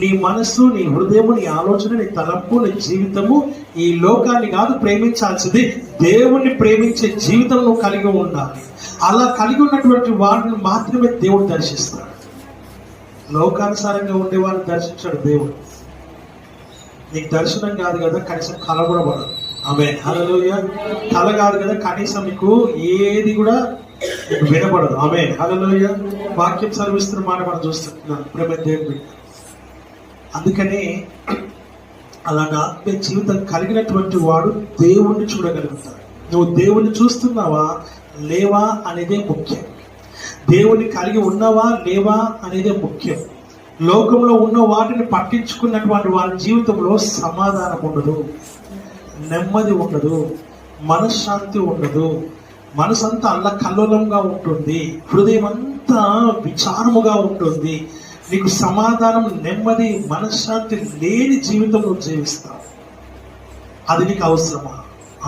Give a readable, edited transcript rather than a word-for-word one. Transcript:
నీ మనస్సు, నీ హృదయము, నీ ఆలోచన, నీ తలంపు, నీ జీవితము ఈ లోకాన్ని కాదు ప్రేమించాల్సింది, దేవుణ్ణి ప్రేమించే జీవితం నువ్వు కలిగి ఉండాలి. అలా కలిగి ఉన్నటువంటి వాడిని మాత్రమే దేవుడు దర్శిస్తాడు. లోకానుసారంగా ఉండేవాడిని దర్శించాడు దేవుడు. నీకు దర్శనం కాదు కదా, కనీసం కల కూడా పడదు. ఆమేన్, హల్లెలూయా. కల కాదు కదా, కనీసం నీకు ఏది కూడా నీకు వినపడదు. ఆమేన్, హల్లెలూయా. వాక్యం చదివిస్తున్న మాట మనం చూస్తున్నాం ప్రేమ దేవుడు. అందుకనే అలాగా ఆత్మీయ జీవితం కలిగినటువంటి వాడు దేవుణ్ణి చూడగలుగుతాడు. నువ్వు దేవుణ్ణి చూస్తున్నావా లేవా అనేదే ముఖ్యం. దేవుణ్ణి కలిగి ఉన్నావా లేవా అనేదే ముఖ్యం. లోకంలో ఉన్న వాటిని పట్టించుకున్నటువంటి వారి జీవితంలో సమాధానం ఉండదు, నెమ్మది ఉండదు, మనశ్శాంతి ఉండదు. మనసంతా అల్లకల్లోలంగా ఉంటుంది, హృదయం అంతా విచారముగా ఉంటుంది. నీకు సమాధానం, నెమ్మది, మనశ్శాంతి లేని జీవితం నువ్వు జీవిస్తావు. అది నీకు అవసరమా?